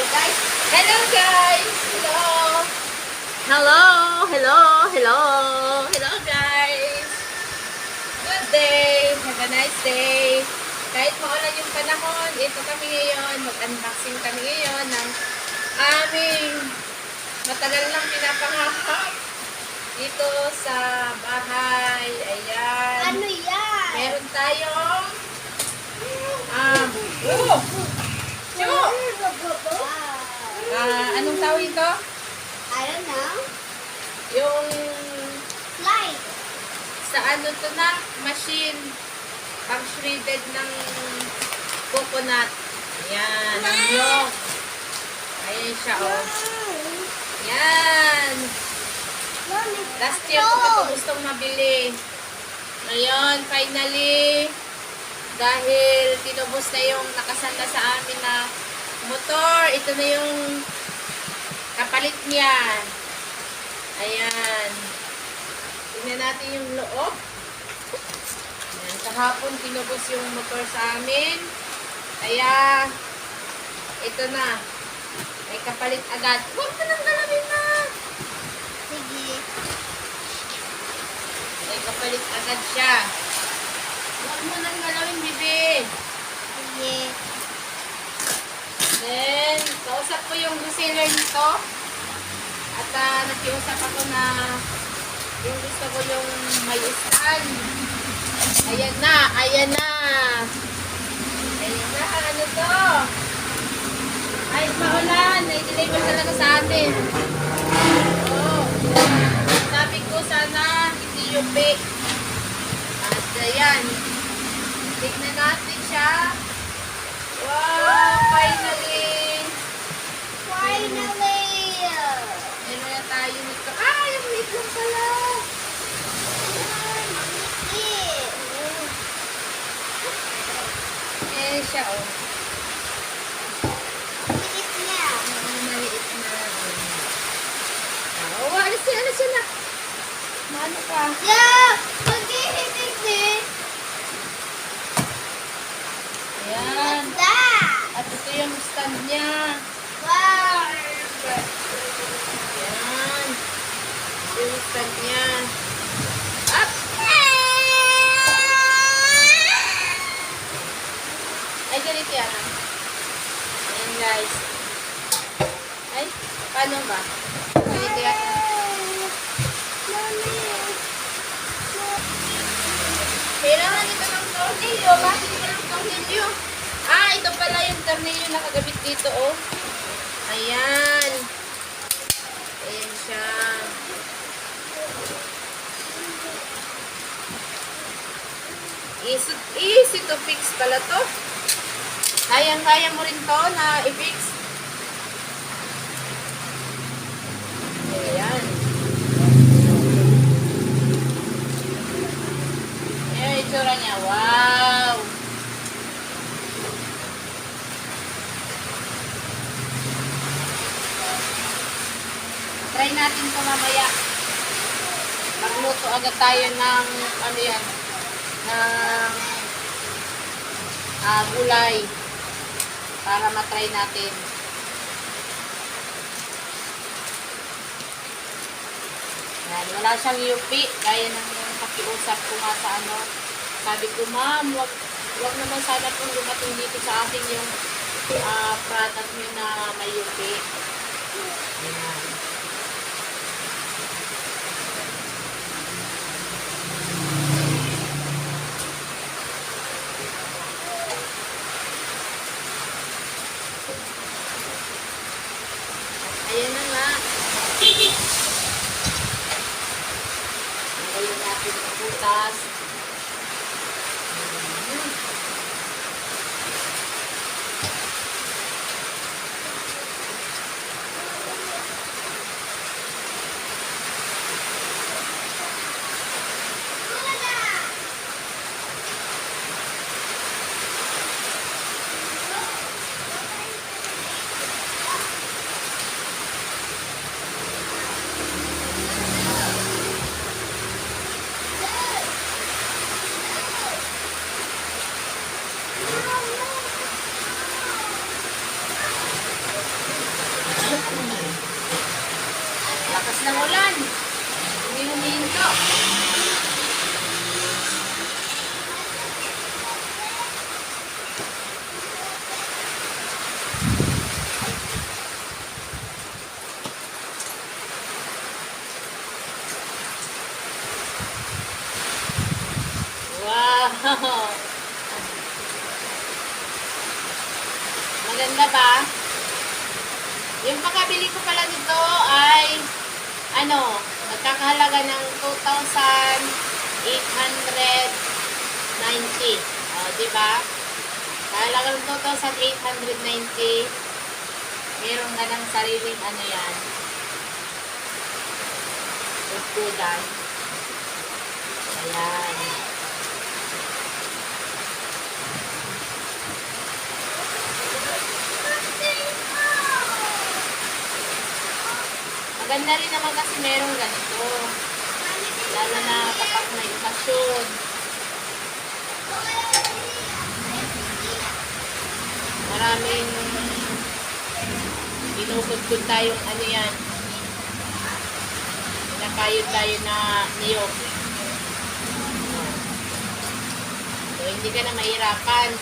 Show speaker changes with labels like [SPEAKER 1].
[SPEAKER 1] guys. Hello guys. Hello.
[SPEAKER 2] Hello, hello, hello.
[SPEAKER 1] Hello guys. Good day. Have a nice day. Kahit maulan yung panahon, ito kami ngayon. Mag-unboxing kami ngayon ng aming matagal lang pinapangahap dito sa bahay. Ayan.
[SPEAKER 3] Ano yan?
[SPEAKER 1] Meron tayong anong tawag ito?
[SPEAKER 3] I don't know.
[SPEAKER 1] Yung
[SPEAKER 3] Light.
[SPEAKER 1] sa ano to na machine pang shredded ng coconut. Ayan, ang milk. Ayan siya, oh. Ayan. Last year ko pa ito gustong mabili. Ngayon, finally, dahil tinubos na yung nakasanda sa amin na motor, ito na yung kapalit niya. Ayan. Tingnan natin yung loob. Ayan. Kahapon, tinubos yung motor sa amin. Kaya, ito na. May kapalit agad. Huwag mo nang galawin na.
[SPEAKER 3] Sige.
[SPEAKER 1] May kapalit agad siya. Huwag mo nang galawin, bibi.
[SPEAKER 3] Sige.
[SPEAKER 1] Then, kausap ko yung reseller nito. At nakiusap ako na yung gusto ko yung may stand. Ayan na, ayan na. Ayan na, ano to? Ay, maulan. Nai-deliver talaga sa atin. Oh. Sabi ko sana hindi yupi. At ayan. Tignan natin siya. Wow, finally.
[SPEAKER 3] Finally.
[SPEAKER 1] Meron na tayo nito. Ah, yung meat lang pala. Eh, siya, oh.
[SPEAKER 3] Maliit niya.
[SPEAKER 1] Maliit na. Oh, alas siya na. Mano ka?
[SPEAKER 3] Yeah! Mag-ihitig din.
[SPEAKER 1] Ayan.
[SPEAKER 3] What's that?
[SPEAKER 1] At ito yung stand niya.
[SPEAKER 3] Wow!
[SPEAKER 1] Ayan. Ito yung stand niya. Up! Ay, ganito yan. Ayan, guys. Ay, paano ba? Ganito yan. Kailangan ito ng tornilyo. Bakit ito ng tornilyo? Ah, ito pala yung tornilyo na nakagabit dito, oh. Ayan. Ayan siya. Easy to fix pala to. Kaya mo rin to na i-fix. Ayan. Ayan yung itsura niya. Wow! Try natin ito mamaya. Magluto agad tayo ng ano yan, ng gulay para matry natin. Yan, wala siyang yupi gaya ng pakiusap ko nga sa ano. Sabi ko, ma'am, wag naman sana kung dumating dito sa akin yung product nyo na may yupi. Yan. Ayan na nga. Ngayon natin ang butas. Wow! Maganda ba? Yung pagkabili ko pala nito ay nagkakahalaga ng 2,890. Di ba? Kahalaga ng 2,890. Meron ka ng sariling yan. Pagkudan. Ayan. Maganda rin naman kasi merong ganito. Lalo na kapag may okasyon. Maraming binukod-kod tayong yan. Pinakayod tayo na niyog. So, hindi ka na mahirapan.